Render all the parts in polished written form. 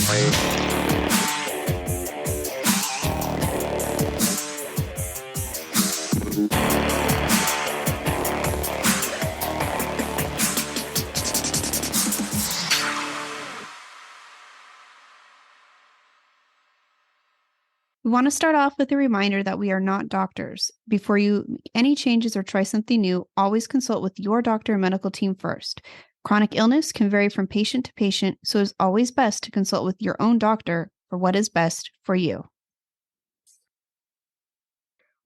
We want to start off with a reminder that we are not doctors. Before you make any changes or try something new, always consult with your doctor and medical team first. Chronic illness can vary from patient to patient, so it's always best to consult with your own doctor for what is best for you.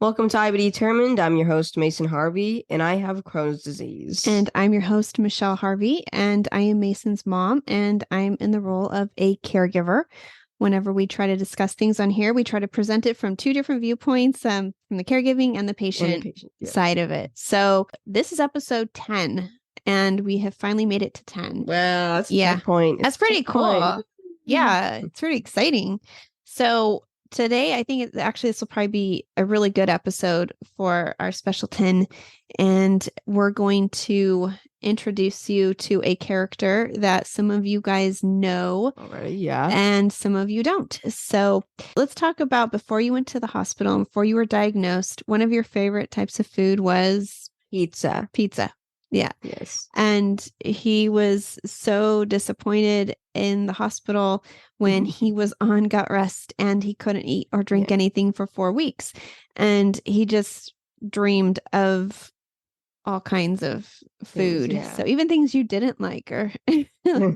Welcome to I Be Determined. I'm your host, Mason Harvey, and I have Crohn's disease. And I'm your host, Michelle Harvey, and I am Mason's mom, and I'm in the role of a caregiver. Whenever we try to discuss things on here, we try to present it from two different viewpoints, from the caregiving and the patient, side of it. So this is episode 10, and we have finally made it to 10. Well, that's a checkpoint. That's pretty cool. Yeah, it's pretty exciting. So today, I think this will probably be a really good episode for our special 10, and we're going to introduce you to a character that some of you guys know already, yeah, and some of you don't. So let's talk about before you went to the hospital and before you were diagnosed, one of your favorite types of food was pizza. Yeah. Yes. And he was so disappointed in the hospital when he was on gut rest and he couldn't eat or drink anything for 4 weeks. And he just dreamed of all kinds of food. So even things you didn't like, or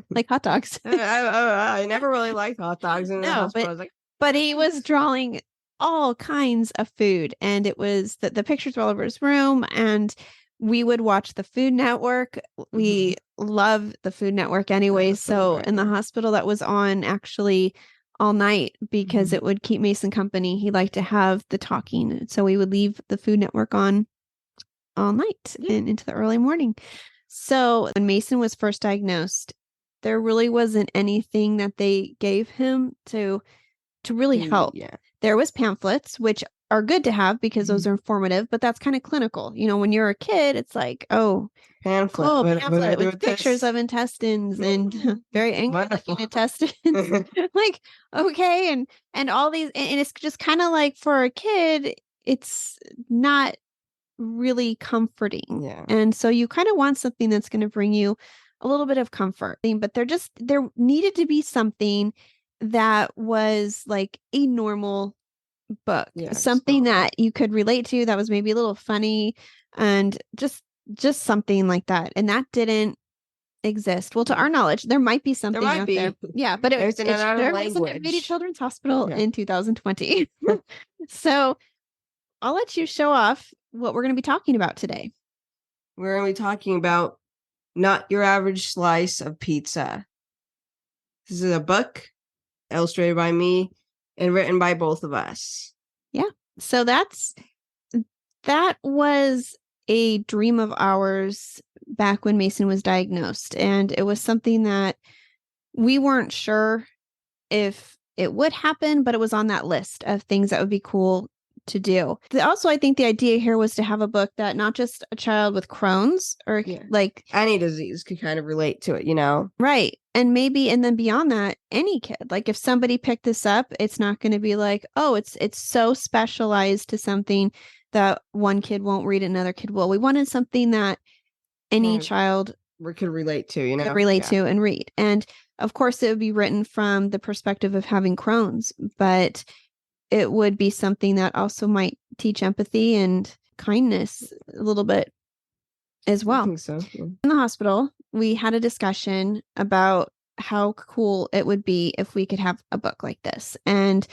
like hot dogs. I never really liked hot dogs in the hospital. I was like, but he was drawing all kinds of food, and it was the pictures were all over his room, and we would watch the Food Network. We love the Food Network anyway. So in the hospital, that was on actually all night because it would keep Mason company. He liked to have the talking. So we would leave the Food Network on all night and into the early morning. So when Mason was first diagnosed, there really wasn't anything that they gave him to really help. There was pamphlets, which are good to have because those are informative, but that's kind of clinical. You know, when you're a kid, it's like, pamphlet with pictures of intestines and very angry looking intestines. Like, okay. And all these, and it's just kind of like for a kid, it's not really comforting. Yeah. And so you kind of want something that's going to bring you a little bit of comfort. But there needed to be something that was like a normal book, something that you could relate to, that was maybe a little funny, and just something like that. And that didn't exist. Well, to our knowledge, there might be something out there. Yeah, but there wasn't a Beatty Children's Hospital in 2020. So I'll let you show off what we're going to be talking about today. We're going to be talking about Not Your Average Slice of Pizza. This is a book illustrated by me and written by both of us. Yeah. So that was a dream of ours back when Mason was diagnosed. And it was something that we weren't sure if it would happen, but it was on that list of things that would be cool to do. Also, I think the idea here was to have a book that not just a child with Crohn's or like any disease could kind of relate to it, you know? Right. And then beyond that, any kid, like if somebody picked this up, it's not going to be like, oh, it's so specialized to something that one kid won't read, another kid will. We wanted something that any child could relate to, you know? Could relate to and read. And of course, it would be written from the perspective of having Crohn's, but it would be something that also might teach empathy and kindness a little bit as well. I think so. Yeah. In the hospital, we had a discussion about how cool it would be if we could have a book like this. And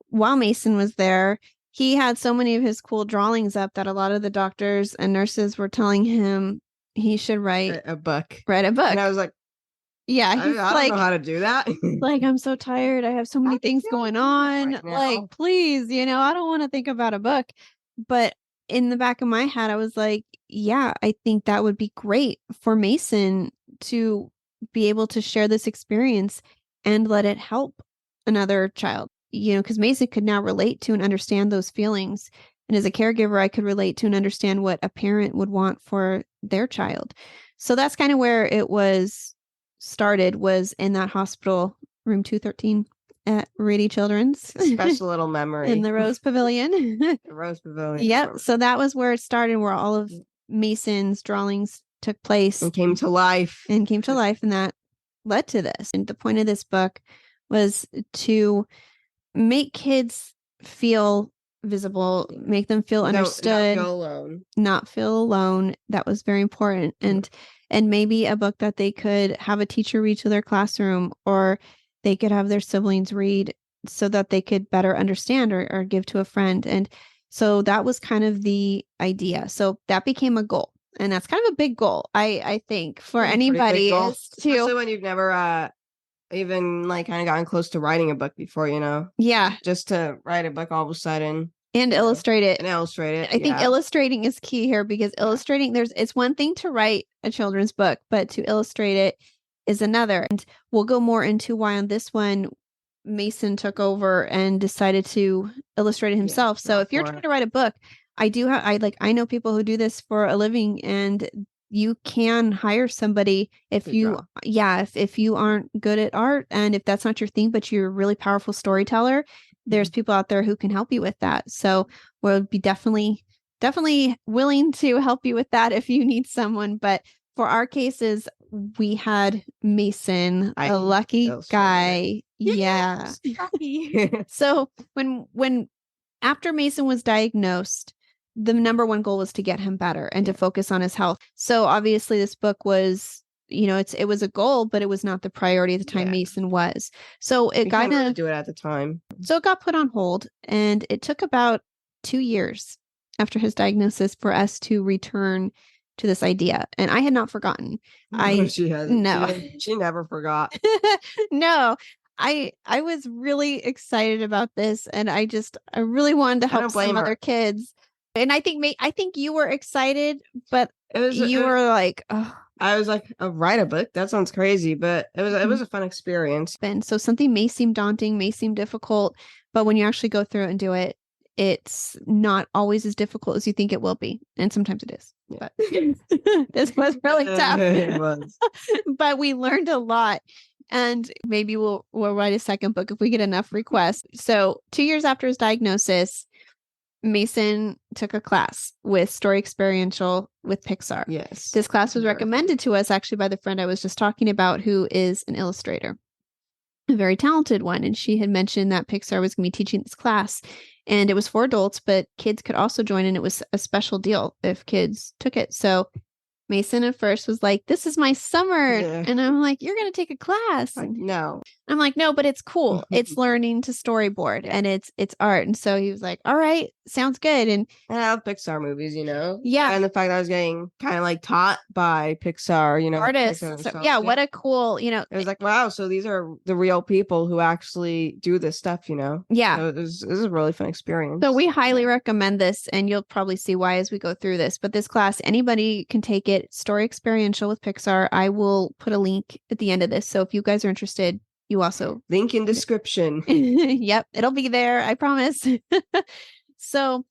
while Mason was there, he had so many of his cool drawings up that a lot of the doctors and nurses were telling him he should write a book. And I was like, yeah, he's I don't know how to do that. Like, I'm so tired. I have so many things going on. Right, like, please, I don't want to think about a book. But in the back of my head, I was like, yeah, I think that would be great for Mason to be able to share this experience and let it help another child, because Mason could now relate to and understand those feelings. And as a caregiver, I could relate to and understand what a parent would want for their child. So that's kind of where it was started, was in that hospital room 213 at Rady Children's. Special little memory. In the Rose Pavilion. The Rose Pavilion. Yep. So that was where it started, where all of Mason's drawings took place. And came to life. And that led to this. And the point of this book was to make kids feel visible, make them feel understood, not feel alone. That was very important. And maybe a book that they could have a teacher read to their classroom, or they could have their siblings read so that they could better understand or give to a friend. And so that was kind of the idea. So that became a goal. And that's kind of a big goal, I think, for anybody. Especially when you've never even like kind of gotten close to writing a book before, you know? Yeah. Just to write a book all of a sudden. And illustrate it. I think illustrating is key here, because illustrating, it's one thing to write a children's book, but to illustrate it is another. And we'll go more into why on this one Mason took over and decided to illustrate it himself. So if you're trying to write a book, I know people who do this for a living, and you can hire somebody if you aren't good at art, and if that's not your thing, but you're a really powerful storyteller, there's people out there who can help you with that. So we'll be definitely willing to help you with that if you need someone. But for our cases, we had Mason, a lucky guy. Yeah. So when after Mason was diagnosed, the number one goal was to get him better and to focus on his health. So obviously this book was, it was a goal, but it was not the priority at the time. Mason was. So it got to do it at the time. So it got put on hold, and it took about 2 years after his diagnosis for us to return to this idea. And I had not forgotten. She hasn't. No, she never forgot. No, I was really excited about this, and I really wanted to help some other kids. And I think you were excited, but you were like, oh. I was like, write a book? That sounds crazy, but it was a fun experience. And so something may seem daunting, may seem difficult, but when you actually go through it and do it, it's not always as difficult as you think it will be. And sometimes it is. Yeah. But this was really tough. It was. But we learned a lot. And maybe we'll write a second book if we get enough requests. So 2 years after his diagnosis, Mason took a class with Story Experiential with Pixar. Yes. This class was recommended to us actually by the friend I was just talking about, who is an illustrator, a very talented one. And she had mentioned that Pixar was going to be teaching this class, and it was for adults, but kids could also join. And it was a special deal if kids took it. So Mason at first was like, this is my summer. Yeah. And I'm like, you're going to take a class. Like, no. I'm like, no, but it's cool. It's learning to storyboard and it's art. And so he was like, all right, sounds good. And I love Pixar movies, Yeah. And the fact that I was getting kind of like taught by Pixar, artists. So, yeah, what a cool, it was like, wow, so these are the real people who actually do this stuff, Yeah. So it was a really fun experience. So we highly recommend this, and you'll probably see why as we go through this. But this class, anybody can take it. Story Experiential with Pixar. I will put a link at the end of this. So if you guys are interested, you also link in description. Yep, it'll be there, I promise. So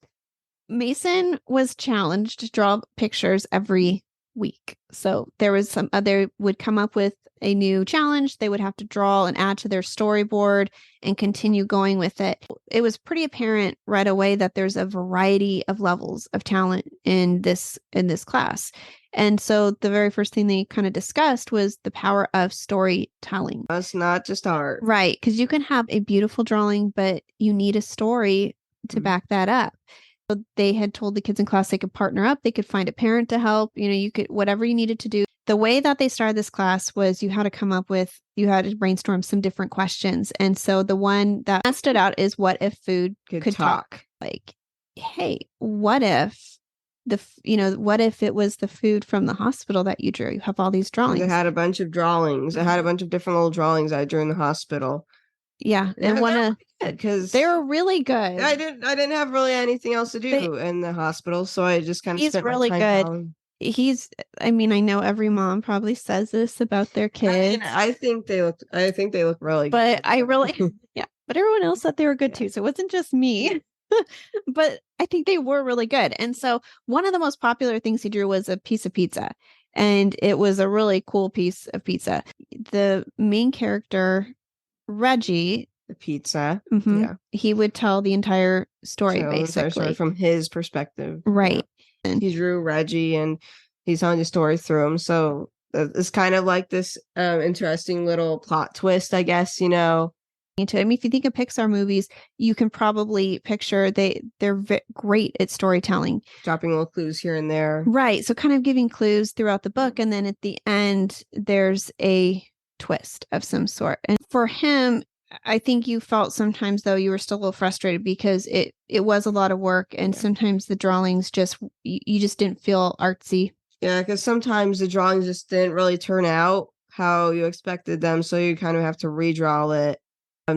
Mason was challenged to draw pictures every week. So there was they would come up with a new challenge. They would have to draw and add to their storyboard and continue going with it. It was pretty apparent right away that there's a variety of levels of talent in this class. And so the very first thing they kind of discussed was the power of storytelling. It's not just art. Right. Because you can have a beautiful drawing, but you need a story to back that up. So they had told the kids in class they could partner up. They could find a parent to help. You could, whatever you needed to do. The way that they started this class was you had to brainstorm some different questions. And so the one that stood out is, what if food could talk? Like, hey, what if what if it was the food from the hospital that you drew? You have all these drawings. I had a bunch of drawings. I had a bunch of different little drawings I drew in the hospital. Yeah, and because they were really good. I didn't have really anything else to do in the hospital, so I just kind of spent really my time good. I know every mom probably says this about their kids. I think they look really good. But but everyone else thought they were good too. So it wasn't just me. But I think they were really good. And so one of the most popular things he drew was a piece of pizza. And it was a really cool piece of pizza. The main character Reggie, the pizza. mhm, Yeah. he would tell the entire story, So, entire basically. story from his perspective. Right. Yeah. He drew Reggie and he's telling the story through him. So it's kind of like this interesting little plot twist, I guess, you know. Into. I mean, if you think of Pixar movies, you can probably picture they're great at storytelling, dropping little clues here and there. Right. So kind of giving clues throughout the book, and then at the end, there's a twist of some sort. And for him, I think you felt sometimes though you were still a little frustrated because it was a lot of work, and sometimes the drawings just you just didn't feel artsy. Yeah, because sometimes the drawings just didn't really turn out how you expected them, so you kind of have to redraw it.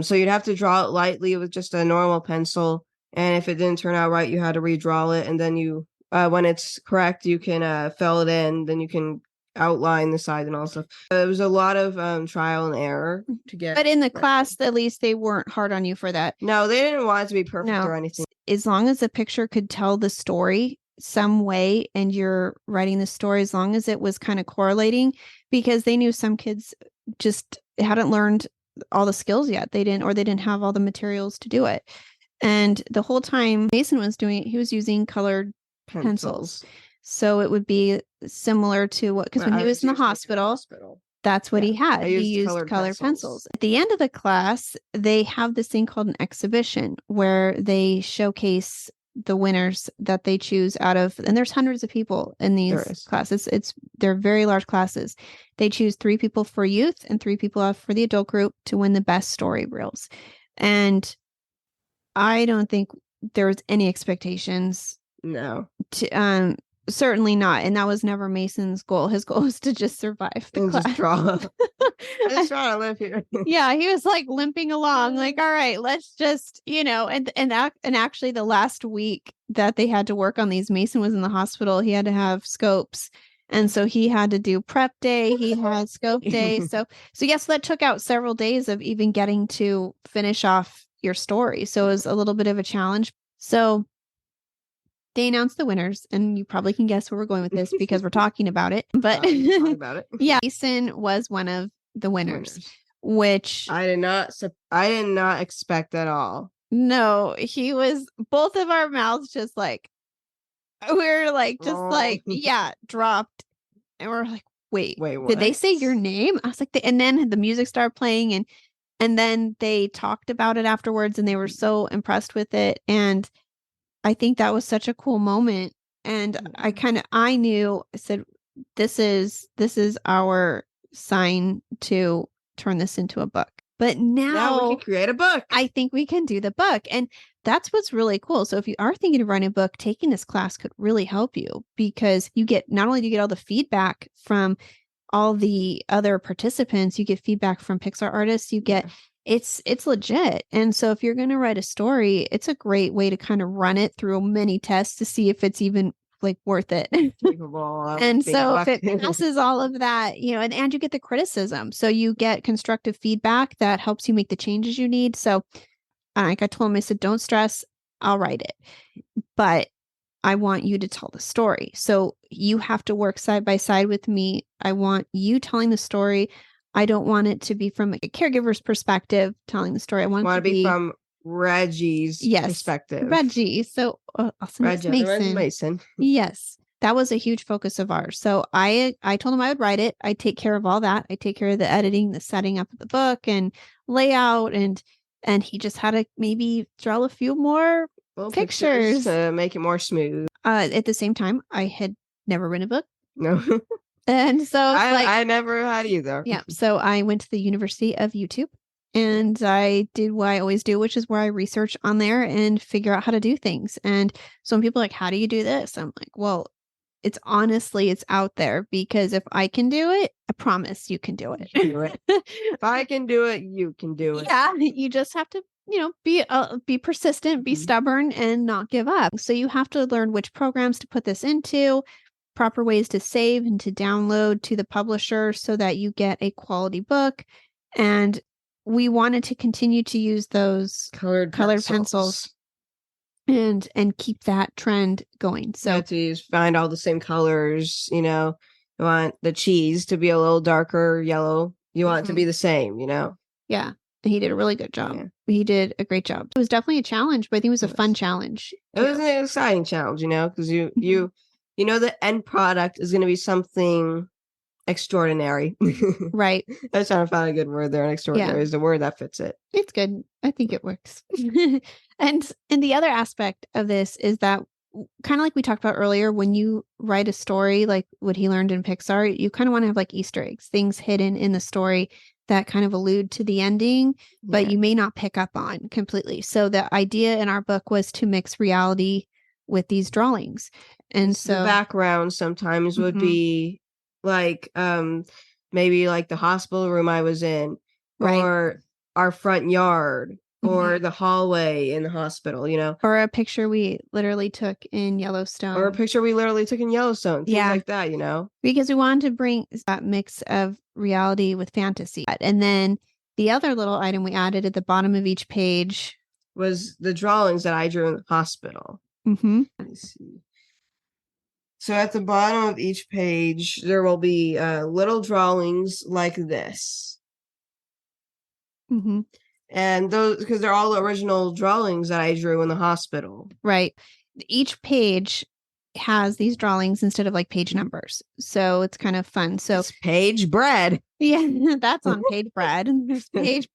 So you'd have to draw it lightly with just a normal pencil, and if it didn't turn out right, you had to redraw it, and then you, when it's correct, you can fill it in, then you can outline the side and all stuff. It was a lot of trial and error to get. But in the class, at least they weren't hard on you for that. No, they didn't want it to be perfect or anything. As long as the picture could tell the story some way and you're writing the story, as long as it was kind of correlating, because they knew some kids just hadn't learned all the skills yet. They didn't have all the materials to do it. And the whole time Mason was doing it, he was using colored pencils. So it would be similar to what, because when he was in the hospital, that's what he had. He used colored pencils. At the end of the class, they have this thing called an exhibition where they showcase the winners that they choose out of, and there's hundreds of people in these classes. They're very large classes. They choose 3 people for youth and 3 people for the adult group to win the best story reels. And I don't think there was any expectations. No. To certainly not. And that was never Mason's goal. His goal was to just survive the class. Just draw. I just try to live here. Yeah, he was like limping along, like, all right, let's just, and actually the last week that they had to work on these, Mason was in the hospital. He had to have scopes. And so he had to do prep day. He had scope day. So yes, that took out several days of even getting to finish off your story. So it was a little bit of a challenge. So they announced the winners, and you probably can guess where we're going with this because we're talking about it. But yeah, Mason was one of the winners, which I did not expect at all. No, he was, both of our mouths just like, we're like, just like, yeah, dropped. And we're like, wait, what? Did they say your name? I was like, and then the music started playing, and then they talked about it afterwards, and they were so impressed with it. And I think that was such a cool moment. And I knew, I said, this is our sign to turn this into a book. But now we can create a book. I think we can do the book. And that's what's really cool. So if you are thinking of writing a book, taking this class could really help you, because not only do you get all the feedback from all the other participants, you get feedback from Pixar artists, you get it's legit. And so if you're going to write a story, it's a great way to kind of run it through many tests to see if it's even like worth it. And so if it passes all of that, and you get the criticism, so you get constructive feedback that helps you make the changes you need. So like I told him, I said, don't stress, I'll write it, but I want you to tell the story. So you have to work side by side with me. I want you telling the story. I don't want it to be from a caregiver's perspective telling the story. I want it to be from Reggie's perspective. Reggie. So Mason. Yes. That was a huge focus of ours. So I told him I would write it. I take care of all that. I take care of the editing, the setting up of the book and layout. And he just had to maybe draw a few more pictures to make it more smooth. At the same time, I had never written a book. No. And so I never had either. Yeah. So I went to the University of YouTube, and I did what I always do, which is where I research on there and figure out how to do things. And so when people are like, how do you do this? I'm like, well, it's out there, because if I can do it, I promise you can do it. If I can do it, you can do it. Yeah. You just have to, be persistent, be stubborn, and not give up. So you have to learn which programs to put this into, proper ways to save and to download to the publisher so that you get a quality book. And we wanted to continue to use those colored pencils and keep that trend going. So you have to find all the same colors, you want the cheese to be a little darker yellow. You want it to be the same, Yeah. And he did a really good job. Yeah. He did a great job. It was definitely a challenge, but I think it was a It fun was. challenge. It was an exciting challenge, because you know the end product is going to be something extraordinary. Right. I was trying to find a good word there, and extraordinary is the word that fits it. It's good. I think it works. And the other aspect of this is that kind of like we talked about earlier, when you write a story like what he learned in Pixar, you kind of want to have like Easter eggs, things hidden in the story that kind of allude to the ending, but Yeah. you may not pick up on completely. So the idea in our book was to mix reality with these drawings. And the background sometimes would be like maybe like the hospital room I was in, Right. or our front yard, or the hallway in the hospital, or a picture we literally took in Yellowstone, or a picture we literally took in Yellowstone, things like that, because we wanted to bring that mix of reality with fantasy. And then the other little item we added at the bottom of each page was the drawings that I drew in the hospital. Let me see. So at the bottom of each page, there will be little drawings like this. And those, because they're all original drawings that I drew in the hospital. Right. Each page has these drawings instead of like page numbers. So it's kind of fun. So it's page bread. Yeah, that's on page bread. And there's page,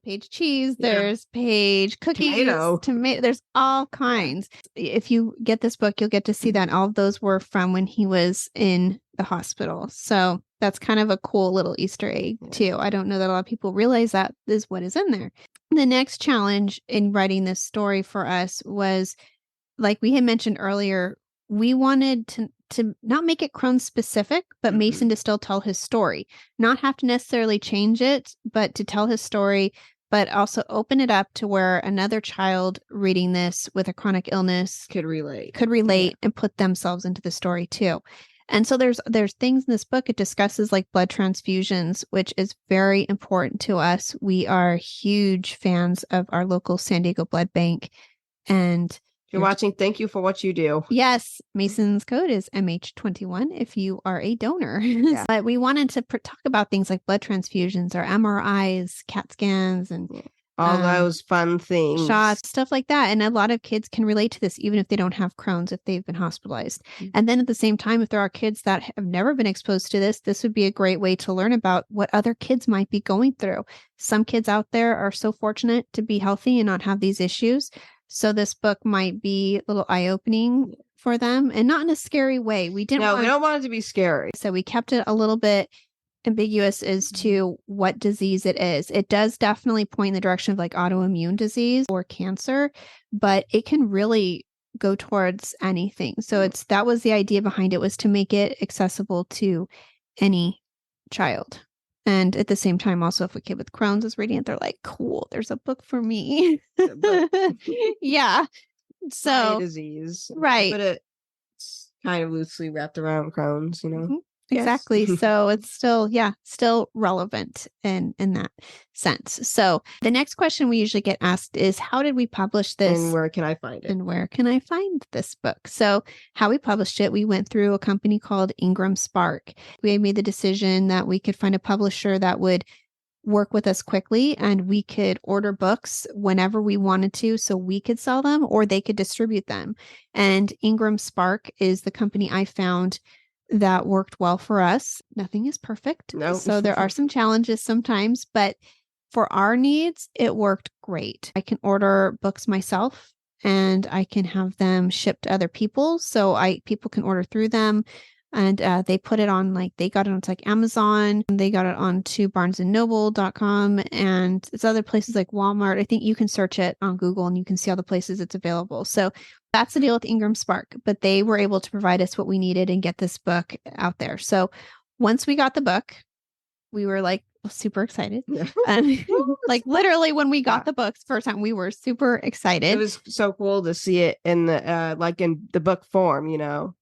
page cheese. There's page cookies, tomato. There's all kinds. If you get this book, you'll get to see that all of those were from when he was in the hospital. So that's kind of a cool little Easter egg too. I don't know that a lot of people realize that is what is in there. The next challenge in writing this story for us was, like we had mentioned earlier, we wanted to not make it Crohn's specific, but Mason to still tell his story, not have to necessarily change it, but to tell his story, but also open it up to where another child reading this with a chronic illness could relate and put themselves into the story too. And so there's things in this book. It discusses like blood transfusions, which is very important to us. We are huge fans of our local San Diego Blood Bank. And if you're watching, thank you for what you do. Yes, Mason's code is MH21 if you are a donor. But we wanted to talk about things like blood transfusions or MRIs, CAT scans, and all those fun things, shots, stuff like that. And a lot of kids can relate to this, even if they don't have Crohn's, if they've been hospitalized. And then at the same time, if there are kids that have never been exposed to this would be a great way to learn about what other kids might be going through. Some kids out there are so fortunate to be healthy and not have these issues. So this book might be a little eye-opening for them, and not in a scary way. We don't want it to be scary. So we kept it a little bit ambiguous as to what disease it is. It does definitely point in the direction of like autoimmune disease or cancer, but it can really go towards anything. So that was the idea behind it, was to make it accessible to any child. And at the same time, also, if a kid with Crohn's is reading it, they're like, cool, there's a book for me. Yeah. So disease. Right. But it's kind of loosely wrapped around Crohn's, Exactly. So it's still relevant in that sense. So the next question we usually get asked is, how did we publish this? And where can I find it? And where can I find this book? So how we published it, we went through a company called Ingram Spark. We made the decision that we could find a publisher that would work with us quickly, and we could order books whenever we wanted to, so we could sell them or they could distribute them. And Ingram Spark is the company I found that worked well for us. Nothing is perfect. Nope. So there are some challenges sometimes, but for our needs, it worked great. I can order books myself and I can have them shipped to other people. So people can order through them. And they put it on, like, they got it onto like Amazon, and they got it onto barnesandnoble.com, and it's other places like Walmart. I think you can search it on Google and you can see all the places it's available. So that's the deal with Ingram Spark, but they were able to provide us what we needed and get this book out there. So once we got the book, we were like super excited. And like literally when we got the books first time, we were super excited. It was so cool to see it in the like in the book form,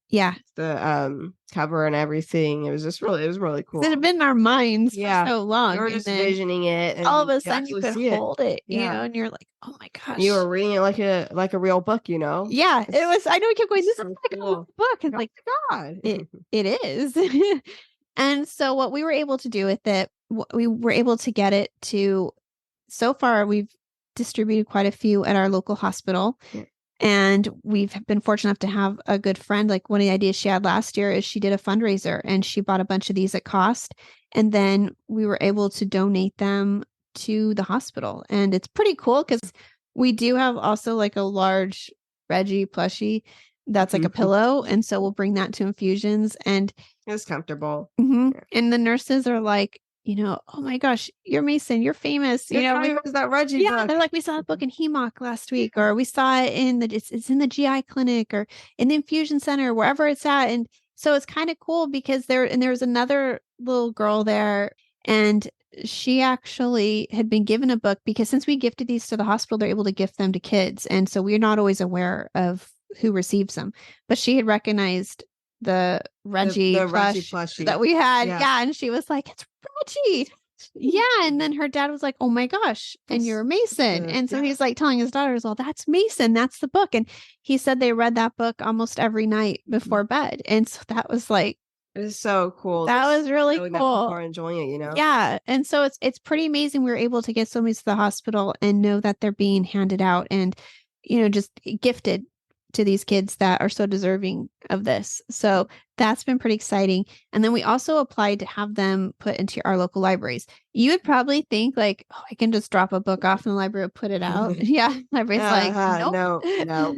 Yeah. The cover and everything. It was really cool. It had been in our minds for so long. You were just visioning it, and all of a sudden you could hold it, and you're like, oh my gosh. You were reading it like a real book, Yeah, it was. I know we kept going, this is like a book. And like, God. It is. And so what we were able to do with it, we were able to get it to so far we've distributed quite a few at our local hospital. Yeah. And we've been fortunate enough to have a good friend. Like one of the ideas she had last year is she did a fundraiser and she bought a bunch of these at cost. And then we were able to donate them to the hospital. And it's pretty cool because we do have also like a large Reggie plushie that's like a pillow. And so we'll bring that to infusions and it's comfortable. Yeah. And the nurses are like, oh my gosh, you're Mason, you're famous. Was that Reggie book? They're like, we saw that book in HEMOC last week, or we saw it it's in the GI clinic or in the infusion center, wherever it's at. And so it's kind of cool because there's another little girl there, and she actually had been given a book because since we gifted these to the hospital, they're able to gift them to kids. And so we're not always aware of who receives them, but she had recognized the Reggie plushie that we had. Yeah. And she was like, it's Reggie. Yeah. And then her dad was like, oh my gosh. And you're Mason. And so he's like telling his daughters, well, that's Mason. That's the book. And he said they read that book almost every night before bed. And so that was like, it was so cool. That was really cool. People are enjoying it, Yeah. And so it's pretty amazing. We were able to get so many to the hospital and know that they're being handed out and, just gifted to these kids that are so deserving of this. So that's been pretty exciting. And then we also applied to have them put into our local libraries. You would probably think like, oh, I can just drop a book off in the library and put it out. Yeah. Library's like, nope. No.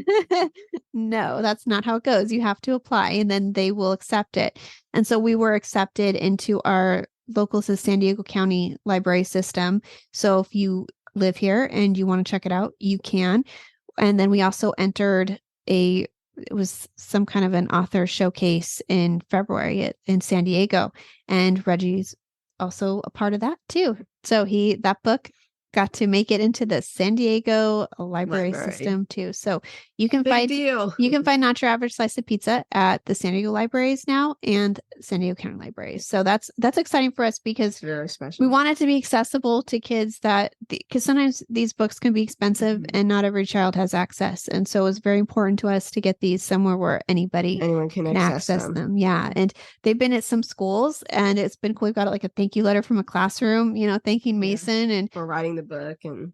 No, that's not how it goes. You have to apply and then they will accept it. And so we were accepted into our local San Diego County library system. So if you live here and you want to check it out, you can. And then we also entered it was some kind of an author showcase in February in San Diego, and Reggie's also a part of that too. So that book got to make it into the San Diego library system too. So you can find Not Your Average Slice of Pizza at the San Diego libraries now and San Diego County libraries. So that's exciting for us because very special. We want it to be accessible to kids because sometimes these books can be expensive and not every child has access. And so it's very important to us to get these somewhere where anyone can access them. Yeah. And they've been at some schools and it's been cool. We've got like a thank you letter from a classroom, thanking Mason and for writing the book and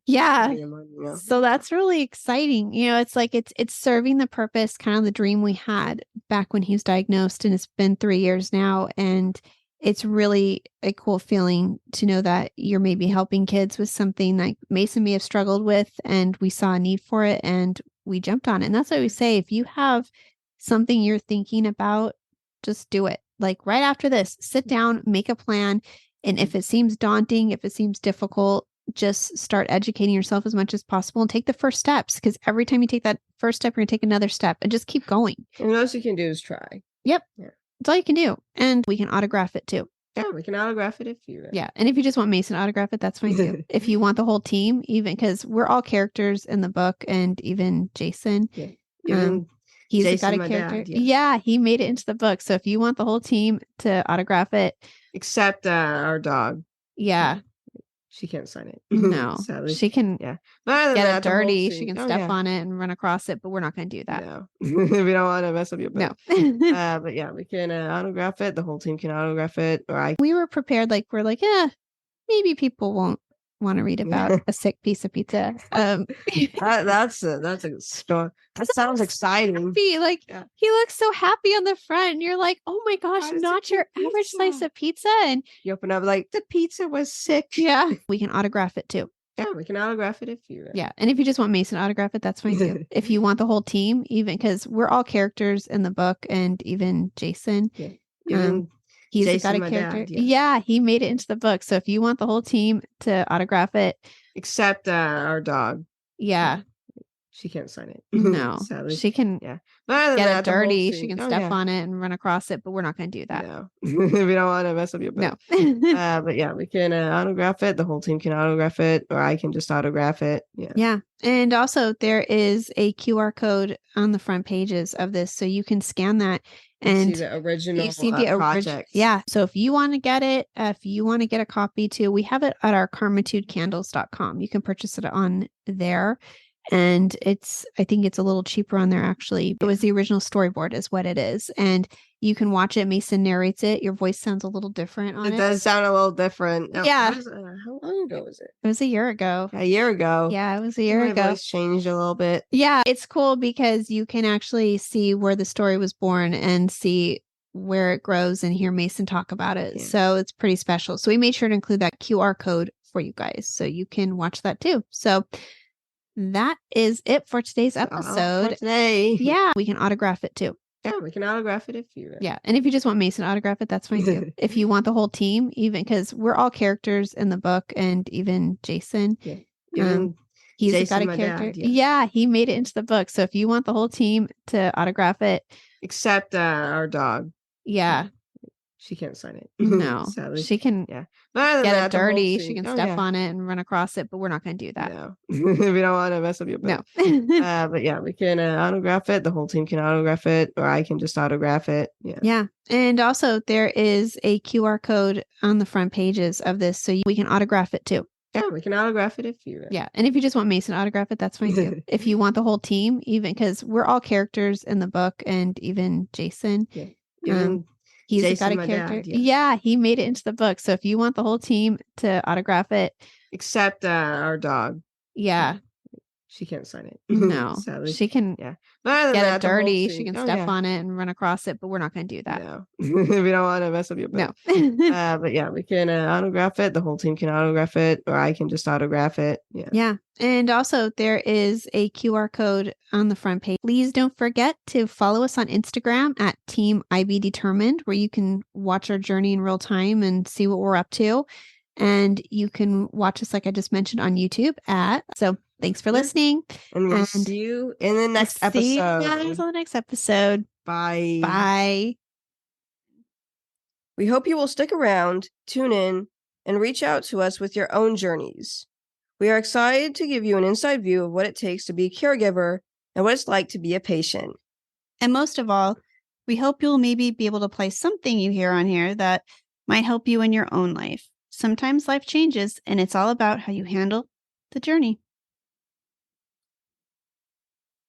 so that's really exciting. It's like it's serving the purpose, kind of the dream we had back when he was diagnosed, and it's been 3 years now, and it's really a cool feeling to know that you're maybe helping kids with something like Mason may have struggled with, and we saw a need for it and we jumped on it. And that's why we say, if you have something you're thinking about, just do it. Like right after this, sit down, make a plan. And if it seems daunting, if it seems difficult, just start educating yourself as much as possible and take the first steps. Because every time you take that first step, you're going to take another step and just keep going. And the most you can do is try. Yep. Yeah. That's all you can do. And we can autograph it too. Yeah, we can autograph it if you Yeah. And if you just want Mason to autograph it, that's fine too. If you want the whole team, even because we're all characters in the book, and even Jason. Yeah. He's Jason, got a character. Dad, yeah, he made it into the book. So if you want the whole team to autograph it. Except our dog. Yeah. She can't sign it. No. Sadly. She can get it dirty. She can step on it and run across it, but we're not going to do that. No. We don't want to mess up your book. No. But yeah, we can autograph it. The whole team can autograph it. We were prepared. Like, we're like, maybe people won't want to read about a sick piece of pizza. That's a story. That sounds exciting. Like he looks so happy on the front, and you're like, oh my gosh, not your average slice of pizza. And you open up like, the pizza was sick. Yeah, we can autograph it too. Yeah, we can autograph it if you. Yeah, and if you just want Mason to autograph it, that's fine too. If you want the whole team, even because we're all characters in the book, and even Jason. Yeah. He's Jason, got a character. Dad, yeah, he made it into the book. So if you want the whole team to autograph it. Except our dog. Yeah. She can't sign it. No. Sadly. She can get it dirty. She can step on it and run across it, but we're not going to do that. No. We don't want to mess up your book. No. But yeah, we can autograph it. The whole team can autograph it, or I can just autograph it. Yeah. And also there is a QR code on the front pages of this, so you can scan that. And see the original project. Yeah. So if you want to get it, if you want to get a copy too, we have it at our karmatudecandles.com. You can purchase it on there. And I think it's a little cheaper on there, actually. It was the original storyboard is what it is. And You can watch it. Mason narrates it. Your voice sounds a little different on It it. does sound a little different. Yeah. How long ago was it? It was a year ago. A year ago. Yeah, it was a My year ago. voice changed a little bit. Yeah, it's cool because you can actually see where the story was born and see where it grows and hear Mason talk about it. Yeah. So it's pretty special. So we made sure to include that QR code for you guys so you can watch that too. So that is it for today's episode. For today. Yeah, we can autograph it too. Yeah, we can autograph it if you. Yeah, and if you just want Mason to autograph it, that's fine too. If you want the whole team, even because we're all characters in the book, and even Jason, Yeah. Even he's Jason, got a my character. dad, yeah. Yeah, he made it into the book. So if you want the whole team to autograph it, except our dog. yeah, She can't sign it. no, Sadly. she can Yeah. But other than get that, it the whole dirty. team- She can Oh, step yeah. on it and run across it, but we're not going to do that. No. We don't want to mess up your book. No. But yeah, we can autograph it. The whole team can autograph it, or I can just autograph it. Yeah. Yeah. And also, there is a QR code on the front pages of this, so we can autograph it too. Yeah, we can autograph it if you. Yeah. And if you just want Mason to autograph it, that's fine too. If you want the whole team, even because we're all characters in the book, and even Jason, Yeah. Even he's Jason, got a my character. dad, yeah, he made it into the book. So if you want the whole team to autograph it, except our dog. yeah, She can't sign it. no, Sadly. she can Yeah. But other than get that, it the whole dirty. team- She can Oh, step yeah. on it and run across it, but we're not going to do that. No. We don't want to mess up your book. No. But yeah, we can autograph it. The whole team can autograph it, or I can just autograph it. Yeah. Yeah. And also, there is a QR code on the front page. Please don't forget to follow us on Instagram at Team IB Determined, where you can watch our journey in real time and see what we're up to. And you can watch us, like I just mentioned, on YouTube at. So thanks for listening. And we'll And see you in the next See you episode. guys on the next episode. Bye. Bye. We hope you will stick around, tune in, and reach out to us with your own journeys. We are excited to give you an inside view of what it takes to be a caregiver and what it's like to be a patient. And most of all, we hope you'll maybe be able to apply something you hear on here that might help you in your own life. Sometimes life changes, and it's all about how you handle the journey.